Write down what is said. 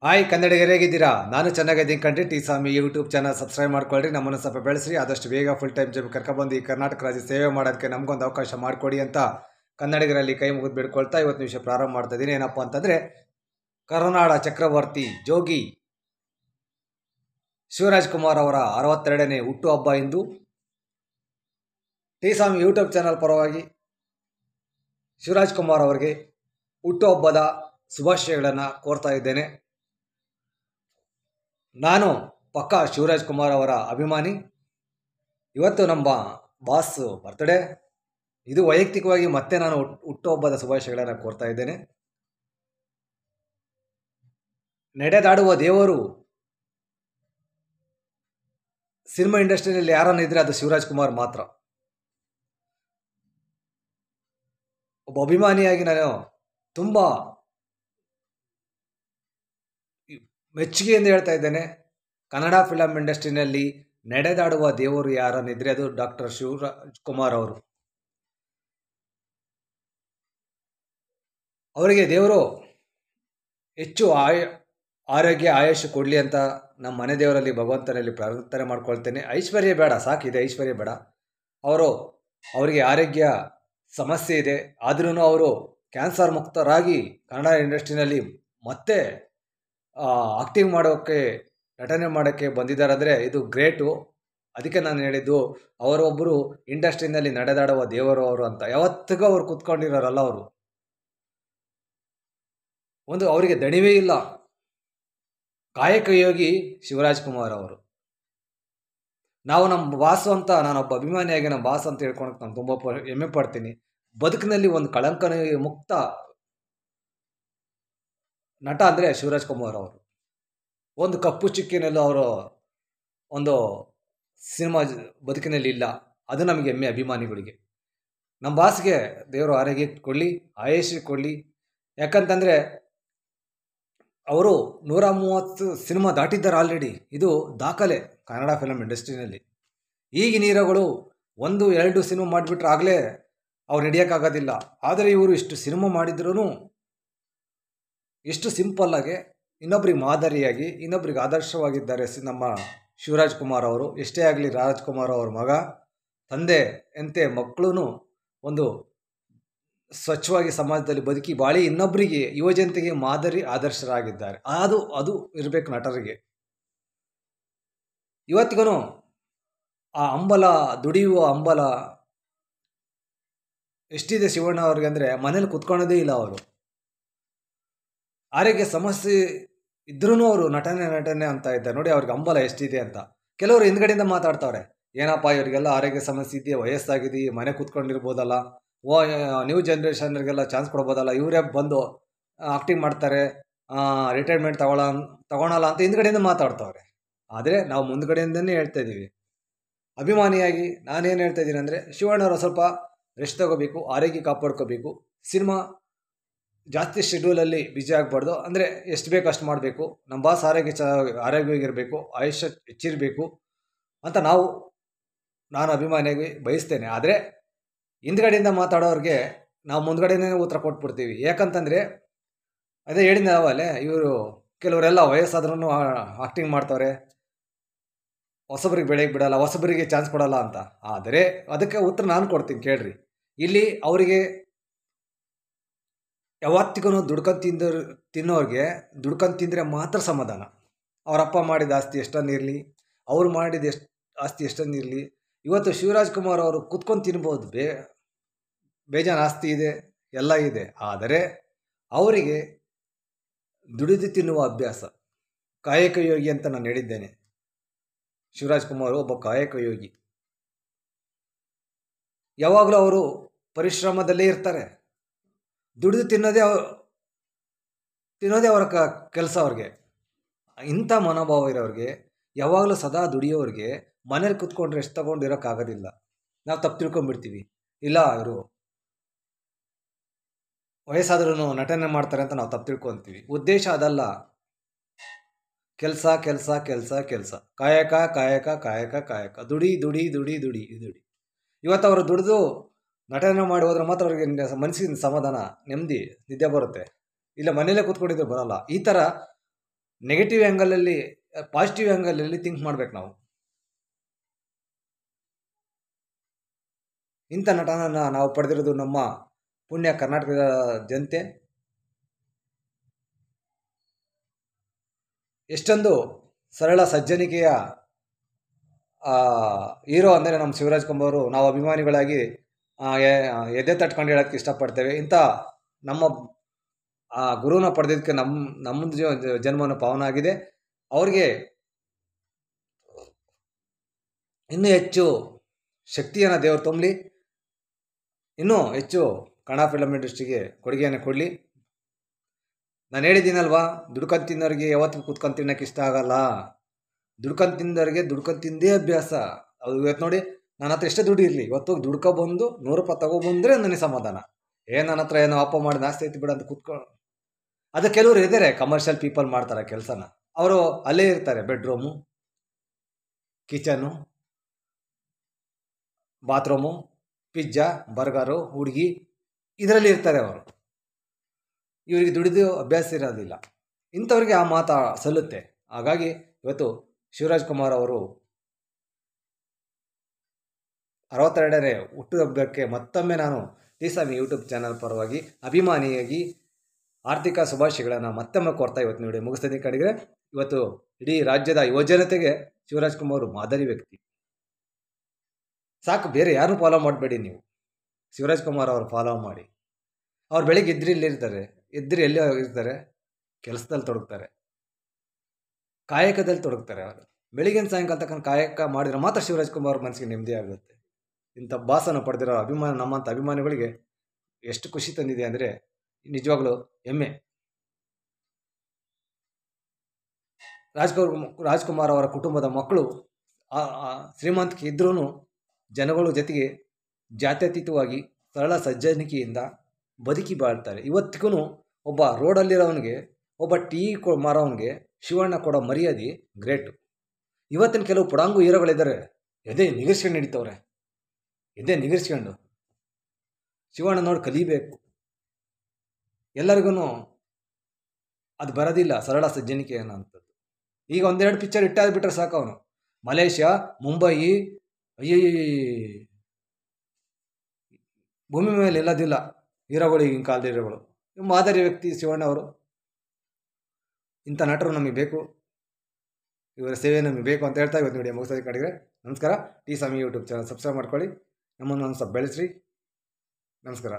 Hi ಕನ್ನಡಿಗರೇ, ಹೇಗಿದ್ದೀರಾ? ನಾನು ಚೆನ್ನಾಗಿದ್ದೀನಿ ಕಣ್ರಿ. ಟಿ ಸ್ವಾಮಿ ಯೂಟ್ಯೂಬ್ ಚಾನಲ್ ಸಬ್ಸ್ಕ್ರೈಬ್ ಮಾಡ್ಕೊಳ್ರಿ. ನಮ್ಮನ್ನು ಸ್ವಲ್ಪ ಬೆಳೆಸ್ರಿ. ಆದಷ್ಟು ಬೇಗ ಫುಲ್ ಟೈಮ್ ಜಾಬ್ ಕರ್ಕೊಬಂದು ಈ ಕರ್ನಾಟಕ ರಾಜ್ಯ ಸೇವೆ ಮಾಡೋದಕ್ಕೆ ನಮಗೊಂದು ಅವಕಾಶ ಮಾಡಿಕೊಡಿ ಅಂತ ಕನ್ನಡಿಗರಲ್ಲಿ ಕೈ ಮುಗಿದು ಬಿಡ್ಕೊಳ್ತಾ ಇವತ್ತು ವಿಷಯ ಪ್ರಾರಂಭ ಮಾಡ್ತಾ ಇದ್ದೀನಿ. ಏನಪ್ಪ ಅಂತಂದರೆ, ಕರುನಾಡ ಚಕ್ರವರ್ತಿ ಜೋಗಿ ಶಿವರಾಜ್ ಕುಮಾರ್ ಅವರ 62ನೇ ಹುಟ್ಟುಹಬ್ಬ ಇಂದು. ಟಿ ಸ್ವಾಮಿ ಯೂಟ್ಯೂಬ್ ಚಾನಲ್ ಪರವಾಗಿ ಶಿವರಾಜ್ ಕುಮಾರ್ ಅವರಿಗೆ ಹುಟ್ಟುಹಬ್ಬದ ಶುಭಾಶಯಗಳನ್ನು ಕೋರ್ತಾ ಇದ್ದೇನೆ. ನಾನು ಪಕ್ಕಾ ಶಿವರಾಜ್ ಕುಮಾರ್ ಅವರ ಅಭಿಮಾನಿ. ಇವತ್ತು ನಮ್ಮ ಬಾಸ್ ಬರ್ತ್ಡೇ. ಇದು ವೈಯಕ್ತಿಕವಾಗಿ ಮತ್ತೆ ನಾನು ಹುಟ್ಟುಹಬ್ಬದ ಶುಭಾಶಯಗಳನ್ನು ಕೋರ್ತಾ ಇದ್ದೇನೆ. ನಡೆದಾಡುವ ದೇವರು ಸಿನಿಮಾ ಇಂಡಸ್ಟ್ರಿಯಲ್ಲಿ ಯಾರನ್ನ ಇದ್ರೆ ಅದು ಶಿವರಾಜ್ ಕುಮಾರ್ ಮಾತ್ರ. ಒಬ್ಬ ಅಭಿಮಾನಿಯಾಗಿ ನಾನು ತುಂಬ ಮೆಚ್ಚುಗೆಯಿಂದ ಹೇಳ್ತಾ ಇದ್ದೇನೆ. ಕನ್ನಡ ಫಿಲಮ್ ಇಂಡಸ್ಟ್ರಿನಲ್ಲಿ ನಡೆದಾಡುವ ದೇವರು ಯಾರನ್ನಿದ್ರೆ ಅದು ಡಾಕ್ಟರ್ ಶಿವರಾಜ್ ಕುಮಾರ್ ಅವರು. ಅವರಿಗೆ ದೇವರು ಹೆಚ್ಚು ಆರೋಗ್ಯ ಆಯುಷ್ ಕೊಡಲಿ ಅಂತ ನಮ್ಮ ಮನೆ ದೇವರಲ್ಲಿ ಭಗವಂತನಲ್ಲಿ ಪ್ರಾರ್ಥನೆ ಮಾಡ್ಕೊಳ್ತೇನೆ. ಐಶ್ವರ್ಯ ಬೇಡ, ಸಾಕಿದೆ, ಐಶ್ವರ್ಯ ಬೇಡ. ಅವರಿಗೆ ಆರೋಗ್ಯ ಸಮಸ್ಯೆ ಇದೆ, ಆದ್ರೂ ಅವರು ಕ್ಯಾನ್ಸರ್ ಮುಕ್ತರಾಗಿ ಕನ್ನಡ ಇಂಡಸ್ಟ್ರಿನಲ್ಲಿ ಮತ್ತೆ ಆಕ್ಟಿಂಗ್ ಮಾಡೋಕ್ಕೆ, ನಟನೆ ಮಾಡೋಕ್ಕೆ ಬಂದಿದ್ದಾರೆ ಅಂದರೆ ಇದು ಗ್ರೇಟು. ಅದಕ್ಕೆ ನಾನು ಹೇಳಿದ್ದು, ಅವರೊಬ್ಬರು ಇಂಡಸ್ಟ್ರಿನಲ್ಲಿ ನಡೆದಾಡುವ ದೇವರು ಅವರು ಅಂತ. ಯಾವತ್ತಿಗೂ ಅವ್ರು ಕೂತ್ಕೊಂಡಿರೋರಲ್ಲ. ಅವರು ಅವರಿಗೆ ದಣಿವೇ ಇಲ್ಲ. ಕಾಯಕ ಯೋಗಿ ಶಿವರಾಜ್ ಕುಮಾರ್ ಅವರು. ನಾವು ನಮ್ಮ ಬಾಸು ಅಂತ, ನಾನೊಬ್ಬ ಅಭಿಮಾನಿಯಾಗಿ ನಮ್ಮ ಬಾಸ್ ಅಂತ ಹೇಳ್ಕೊಳಕ್ಕೆ ನಾನು ತುಂಬ ಹೆಮ್ಮೆ ಪಡ್ತೀನಿ. ಬದುಕಿನಲ್ಲಿ ಒಂದು ಕಳಂಕನ ಮುಕ್ತ ನಟ ಅಂದರೆ ಶಿವರಾಜ್ ಕುಮಾರ್ ಅವರು. ಒಂದು ಕಪ್ಪು ಚುಕ್ಕಿನಲ್ಲೂ ಅವರು ಒಂದು ಸಿನಿಮಾ ಬದುಕಿನಲ್ಲಿ ಇಲ್ಲ. ಅದು ನಮಗೆ ಹೆಮ್ಮೆ ಅಭಿಮಾನಿಗಳಿಗೆ. ನಮ್ಮ ಬಾಸ್ಗೆ ದೇವರು ಆರೋಗ್ಯ ಕೊಡಲಿ, ಆಯುಷ್ಯ ಕೊಡಲಿ. ಯಾಕಂತಂದರೆ ಅವರು 130 ಸಿನಿಮಾ ದಾಟಿದ್ದಾರೆ ಆಲ್ರೆಡಿ. ಇದು ದಾಖಲೆ ಕನ್ನಡ ಫಿಲಮ್ ಇಂಡಸ್ಟ್ರಿನಲ್ಲಿ. ಈಗಿನ ಹೀರೋಗಳು 1-2 ಸಿನಿಮಾ ಮಾಡಿಬಿಟ್ರೆ ಆಗಲೇ ಅವ್ರು ಹಿಡಿಯೋಕ್ಕಾಗೋದಿಲ್ಲ. ಆದರೆ ಇವರು ಇಷ್ಟು ಸಿನಿಮಾ ಮಾಡಿದ್ರೂ ಇಷ್ಟು ಸಿಂಪಲ್ಲಾಗಿ ಇನ್ನೊಬ್ರಿಗೆ ಮಾದರಿಯಾಗಿ, ಇನ್ನೊಬ್ರಿಗೆ ಆದರ್ಶವಾಗಿದ್ದಾರೆ ನಮ್ಮ ಶಿವರಾಜ್ ಕುಮಾರ್ ಅವರು. ಎಷ್ಟೇ ಆಗಲಿ ರಾಜ್ಕುಮಾರ್ ಅವ್ರ ಮಗ, ತಂದೆ ಎಂತೆ ಮಕ್ಕಳು ಒಂದು ಸ್ವಚ್ಛವಾಗಿ ಸಮಾಜದಲ್ಲಿ ಬದುಕಿ ಬಾಳಿ ಇನ್ನೊಬ್ಬರಿಗೆ, ಯುವಜನತೆಗೆ ಮಾದರಿ ಆದರ್ಶರಾಗಿದ್ದಾರೆ. ಅದು ಇರಬೇಕು ನಟರಿಗೆ. ಇವತ್ತಿಗೂ ಆ ಹಂಬಲ, ದುಡಿಯುವ ಹಂಬಲ ಎಷ್ಟಿದೆ ಶಿವಣ್ಣ ಅವ್ರಿಗೆ ಅಂದರೆ ಮನೇಲಿ ಕುತ್ಕೊಳ್ಳೋದೇ ಇಲ್ಲ. ಅವರು ಆರೋಗ್ಯ ಸಮಸ್ಯೆ ಇದ್ರೂ ಅವರು ನಟನೆ ಅಂತ ಇದ್ದಾರೆ ನೋಡಿ. ಅವ್ರಿಗೆ ಹಂಬಲ ಎಷ್ಟಿದೆ ಅಂತ. ಕೆಲವರು ಹಿಂದ್ಗಡೆಯಿಂದ ಮಾತಾಡ್ತಾವ್ರೆ, ಏನಪ್ಪ ಇವರಿಗೆಲ್ಲ ಆರೋಗ್ಯ ಸಮಸ್ಯೆ ಇದೆಯಾ, ವಯಸ್ಸಾಗಿದೆ, ಮನೆ ಕೂತ್ಕೊಂಡಿರ್ಬೋದಲ್ಲ, ನ್ಯೂ ಜನ್ರೇಷನ್ರಿಗೆಲ್ಲ ಚಾನ್ಸ್ ಕೊಡ್ಬೋದಲ್ಲ, ಇವರೇ ಬಂದು ಆಕ್ಟಿಂಗ್ ಮಾಡ್ತಾರೆ, ರಿಟೈರ್ಮೆಂಟ್ ತಗೊಳಲ್ಲ ಅಂತ ಹಿಂದ್ಗಡೆಯಿಂದ ಮಾತಾಡ್ತಾವ್ರೆ. ಆದರೆ ನಾವು ಮುಂದ್ಗಡೆಯಿಂದನೇ ಹೇಳ್ತಾ ಇದ್ದೀವಿ. ಅಭಿಮಾನಿಯಾಗಿ ನಾನೇನು ಹೇಳ್ತಾ ಇದ್ದೀನಿ ಅಂದರೆ, ಶಿವಣ್ಣವರು ಸ್ವಲ್ಪ ರೆಸ್ಟ್ ತಗೋಬೇಕು, ಆರೋಗ್ಯ ಕಾಪಾಡ್ಕೋಬೇಕು. ಸಿನಿಮಾ ಜಾಸ್ತಿ ಶೆಡ್ಯೂಲಲ್ಲಿ ಬ್ಯುಸಿ ಆಗಬಾರ್ದು. ಅಂದರೆ ಎಷ್ಟು ಬೇಕು ಅಷ್ಟು ಮಾಡಬೇಕು. ನಮ್ಮ ಬಾಸ್ ಆರೋಗ್ಯವಾಗಿರಬೇಕು, ಆಯುಷ್ಯ ಹೆಚ್ಚಿರಬೇಕು ಅಂತ ನಾನು ಅಭಿಮಾನಿಯಾಗಿ ಬಯಸ್ತೇನೆ. ಆದರೆ ಹಿಂದ್ಗಡೆಯಿಂದ ಮಾತಾಡೋರಿಗೆ ನಾವು ಮುಂದ್ಗಡೆನೇ ಉತ್ತರ ಕೊಟ್ಬಿಡ್ತೀವಿ. ಯಾಕಂತಂದರೆ ಅದೇ ಹೇಳಿದ ನಾವಲ್ಲೇ, ಇವರು ಕೆಲವರೆಲ್ಲ ವಯಸ್ಸಾದ್ರೂ ಆಕ್ಟಿಂಗ್ ಮಾಡ್ತವ್ರೆ, ಹೊಸಬರಿಗೆ ಬೆಳೆಯಕ್ಕೆ ಬಿಡಲ್ಲ, ಹೊಸಬರಿಗೆ ಚಾನ್ಸ್ ಕೊಡಲ್ಲ ಅಂತ. ಆದರೆ ಅದಕ್ಕೆ ಉತ್ತರ ನಾನು ಕೊಡ್ತೀನಿ ಕೇಳ್ರಿ. ಇಲ್ಲಿ ಅವರಿಗೆ ಯಾವತ್ತಿಗೂ ತಿನ್ನೋರಿಗೆ ದುಡ್ಕೊಂಡು ತಿಂದರೆ ಮಾತ್ರ ಸಮಾಧಾನ. ಅವರಪ್ಪ ಮಾಡಿದ ಆಸ್ತಿ ಎಷ್ಟನ್ನಿರಲಿ, ಅವ್ರು ಮಾಡಿದ ಆಸ್ತಿ ಎಷ್ಟನ್ನಿರಲಿ, ಇವತ್ತು ಶಿವರಾಜ್ ಕುಮಾರ್ ಅವರು ಕುತ್ಕೊಂಡು ತಿನ್ಬೋದು, ಬೇಜಾನ್ ಆಸ್ತಿ ಇದೆ, ಎಲ್ಲ ಇದೆ. ಆದರೆ ಅವರಿಗೆ ದುಡಿದು ತಿನ್ನುವ ಅಭ್ಯಾಸ. ಕಾಯಕ ಯೋಗಿ ಅಂತ ನಾನು ಹೇಳಿದ್ದೇನೆ. ಶಿವರಾಜ್ ಕುಮಾರ್ ಒಬ್ಬ ಕಾಯಕ ಯೋಗಿ. ಯಾವಾಗಲೂ ಅವರು ಪರಿಶ್ರಮದಲ್ಲೇ ಇರ್ತಾರೆ. ದುಡಿದು ತಿನ್ನೋದೇ ಅವರ ಕೆಲಸ. ಅವ್ರಿಗೆ ಇಂಥ ಮನೋಭಾವ ಇರೋರಿಗೆ, ಯಾವಾಗಲೂ ಸದಾ ದುಡಿಯೋರಿಗೆ ಮನೇಲಿ ಕುತ್ಕೊಂಡ್ರೆ ಎಷ್ಟು ತಗೊಂಡಿರೋಕ್ಕಾಗೋದಿಲ್ಲ. ನಾವು ತಪ್ಪು ತಿಳ್ಕೊಂಡ್ಬಿಡ್ತೀವಿ. ಇಲ್ಲ, ಇವರು ವಯಸ್ಸಾದ್ರೂ ನಟನೆ ಮಾಡ್ತಾರೆ ಅಂತ ನಾವು ತಪ್ಪು ತಿಳ್ಕೊತೀವಿ. ಉದ್ದೇಶ ಅದಲ್ಲ. ಕೆಲಸ ಕೆಲಸ ಕೆಲಸ ಕೆಲಸ, ಕಾಯಕ ಕಾಯಕ ಕಾಯಕ ಕಾಯಕ, ದುಡಿ ದುಡಿ ದುಡಿ ದುಡಿ ದುಡಿ. ಇವತ್ತು ಅವರು ದುಡಿದು ನಟನೆ ಮಾಡಿ ಹೋದ್ರೆ ಮಾತ್ರ ಅವ್ರಿಗೆ ಮನಸ್ಸಿನ ಸಮಾಧಾನ, ನೆಮ್ಮದಿ, ನಿದ್ದೆ ಬರುತ್ತೆ. ಇಲ್ಲ ಮನೇಲೇ ಕೂತ್ಕೊಂಡಿದ್ರೆ ಬರಲ್ಲ. ಈ ಥರ ನೆಗೆಟಿವ್ ಆ್ಯಂಗಲಲ್ಲಿ ಪಾಸಿಟಿವ್ ಆ್ಯಂಗಲಲ್ಲಿ ಥಿಂಕ್ ಮಾಡ್ಬೇಕು ನಾವು. ಇಂಥ ನಟನನ್ನು ನಾವು ಪಡೆದಿರೋದು ನಮ್ಮ ಪುಣ್ಯ ಕರ್ನಾಟಕದ ಜನತೆ. ಎಷ್ಟೊಂದು ಸರಳ ಸಜ್ಜನಿಕೆಯ ಹೀರೋ ಅಂದರೆ ನಮ್ಮ ಶಿವರಾಜ್ ಕುಮಾರ್ ಅವರು. ನಾವು ಅಭಿಮಾನಿಗಳಾಗಿ ಎದೆ ತಟ್ಕೊಂಡು ಹೇಳೋಕ್ಕೆ ಇಷ್ಟಪಡ್ತೇವೆ. ಇಂಥ ನಮ್ಮ ಗುರುನ ಪಡೆದಿದ್ದಕ್ಕೆ ನಮ್ಮದು ಜನ್ಮನ ಪಾವನ ಆಗಿದೆ. ಅವ್ರಿಗೆ ಇನ್ನೂ ಹೆಚ್ಚು ಶಕ್ತಿಯನ್ನು ದೇವರು ತುಂಬಲಿ, ಇನ್ನೂ ಹೆಚ್ಚು ಕನ್ನಡ ಫಿಲಮ್ ಇಂಡಸ್ಟ್ರಿಗೆ ಕೊಡುಗೆಯನ್ನು ಕೊಡಲಿ. ನಾನು ಹೇಳಿದ್ದೀನಲ್ವಾ, ದುಡ್ಕೊಂಡು ತಿನ್ನೋರಿಗೆ ಯಾವತ್ತೂ ಕೂತ್ಕೊಂಡು ತಿನ್ನೋಕ್ಕೆ ಇಷ್ಟ ಆಗಲ್ಲ. ದುಡ್ಕೊಂಡು ತಿಂದವ್ರಿಗೆ ದುಡ್ಕೊಂಡು ತಿಂದೇ ಅಭ್ಯಾಸ. ಅದು ಇವತ್ತು ನೋಡಿ, ನನ್ನ ಹತ್ರ ಎಷ್ಟೇ ದುಡ್ಡು ಇರಲಿ, ಇವತ್ತು ದುಡ್ಕೊಬಂದು 100 ರೂಪಾಯಿ ತಗೊಬಂದರೆ ನನಗೆ ಸಮಾಧಾನ. ನನ್ನ ಹತ್ರ ಏನೋ ಅಪ್ಪ ಮಾಡಿ ನಾಸ್ತಿ ಐತಿ ಬಿಡ ಅಂತ ಕೂತ್ಕೊಂಡು. ಅದು ಕೆಲವರು ಇದ್ದಾರೆ, ಕಮರ್ಷಿಯಲ್ ಪೀಪಲ್ ಮಾಡ್ತಾರೆ ಕೆಲಸನ. ಅವರು ಅಲ್ಲೇ ಇರ್ತಾರೆ, bedroom, kitchen, bathroom, pizza, burger, ಹುಡುಗಿ, ಇದರಲ್ಲಿ ಇರ್ತಾರೆ ಅವರು. ಇವರಿಗೆ ದುಡಿದು ಅಭ್ಯಾಸ ಇರೋದಿಲ್ಲ. ಇಂಥವ್ರಿಗೆ ಆ ಮಾತು ಸಲ್ಲುತ್ತೆ. ಹಾಗಾಗಿ ಇವತ್ತು ಶಿವರಾಜ್ ಕುಮಾರ್ ಅವರು 62ನೇ ಹುಟ್ಟುಹಬ್ಬಕ್ಕೆ ಮತ್ತೊಮ್ಮೆ ನಾನು ಟಿ-ಸ್ವಾಮಿ ಯೂಟ್ಯೂಬ್ ಚಾನಲ್ ಪರವಾಗಿ ಅಭಿಮಾನಿಯಾಗಿ ಆರ್ಥಿಕ ಶುಭಾಶಯಗಳನ್ನು ಮತ್ತೊಮ್ಮೆ ಕೋರ್ತಾ ಇವತ್ತು ವಿಡಿಯೋ ಮುಗಿಸ್ತೀನಿ. ಕಡೆಗೆ ಇವತ್ತು ಇಡೀ ರಾಜ್ಯದ ಯುವಜನತೆಗೆ ಶಿವರಾಜ್ ಕುಮಾರ್ ಮಾದರಿ ವ್ಯಕ್ತಿ. ಸಾಕು, ಬೇರೆ ಯಾರು ಫಾಲೋ ಮಾಡಬೇಡಿ. ನೀವು ಶಿವರಾಜ್ ಕುಮಾರ್ ಅವರು ಫಾಲೋ ಮಾಡಿ. ಅವ್ರು ಬೆಳಿಗ್ಗೆ ಇಲ್ಲಿರ್ತಾರೆ, ಎಲ್ಲಿ ಇರ್ತಾರೆ, ಕೆಲಸದಲ್ಲಿ ತೊಡಗ್ತಾರೆ, ಕಾಯಕದಲ್ಲಿ ತೊಡಗ್ತಾರೆ. ಅವರು ಬೆಳಿಗ್ಗಿನ ಸಾಯಂಕಾಲ ತಕ್ಕ ಕಾಯಕ ಮಾಡಿದ್ರೆ ಮಾತ್ರ ಶಿವರಾಜ್ ಕುಮಾರ್ ಮನಸ್ಸಿಗೆ ನೆಮ್ಮದಿ ಆಗುತ್ತೆ. ಇಂಥ ಬಾಸನ್ನು ಪಡೆದಿರೋ ನಮ್ಮಂಥ ಅಭಿಮಾನಿಗಳಿಗೆ ಎಷ್ಟು ಖುಷಿ ತಂದಿದೆ ಅಂದರೆ ನಿಜವಾಗ್ಲೂ ಹೆಮ್ಮೆ. ರಾಜ್ಕುಮಾರ್ ಅವರ ಕುಟುಂಬದ ಮಕ್ಕಳು ಶ್ರೀಮಂತಿಕೆ ಇದ್ರೂ ಜನಗಳ ಜೊತೆಗೆ ಜಾತ್ಯತೀತವಾಗಿ ಸರಳ ಸಜ್ಜನಿಕೆಯಿಂದ ಬದುಕಿ ಬಾಳ್ತಾರೆ. ಇವತ್ತಿಗೂ ಒಬ್ಬ ರೋಡಲ್ಲಿರೋವನಿಗೆ, ಒಬ್ಬ ಟೀ ಮಾರೋವನಿಗೆ ಶಿವಣ್ಣ ಕೊಡೋ ಮರ್ಯಾದೆ ಗ್ರೇಟು. ಇವತ್ತಿನ ಕೆಲವು ಪುಡಾಂಗು ಹೀರೋಗಳಿದ್ದಾರೆ, ಎದೆ ನಿಗಿಸ್ಕೊಂಡು ನಡೀತವ್ರೆ. ಎದೆ ನಿಗಿಸ್ಕೊಂಡು ಶಿವಣ್ಣ ನೋಡಿ ಕಲಿಬೇಕು. ಎಲ್ಲರಿಗೂ ಅದು ಬರೋದಿಲ್ಲ, ಸರಳ ಸಜ್ಜನಿಕೆ ಅನ್ನೋಂಥದ್ದು. ಈಗ 1-2 ಪಿಕ್ಚರ್ ಇಟ್ಟಾಗ್ಬಿಟ್ರೆ ಸಾಕು, ಅವನು ಮಲೇಷ್ಯಾ, ಮುಂಬಯಿ, ಭೂಮಿ ಮೇಲೆ ಇಲ್ಲದಿಲ್ಲ ಹೀರೋಗಳು. ಈಗಿನ ಕಾಲದ ಹೀರೋಗಳು ಮಾದರಿ ವ್ಯಕ್ತಿ ಶಿವಣ್ಣ ಅವರು. ಇಂಥ ನಟರು ನಮಗೆ ಬೇಕು, ಇವರ ಸೇವೆ ನಮಗೆ ಬೇಕು ಅಂತ ಹೇಳ್ತಾ ಇವತ್ತು ವಿಡಿಯೋ ಮುಗಿಸೋದು. ಕಡೆಗೆ ನಮಸ್ಕಾರ. ಟಿ-ಸ್ವಾಮಿ ಯೂಟ್ಯೂಬ್ ಚಾನಲ್ ಸಬ್ಸ್ಕ್ರೈಬ್ ಮಾಡ್ಕೊಳ್ಳಿ, ನಮ್ಮನ್ನು ಸ್ವಲ್ಪ ಬೆಳೆಸ್ರಿ. ನಮಸ್ಕಾರ.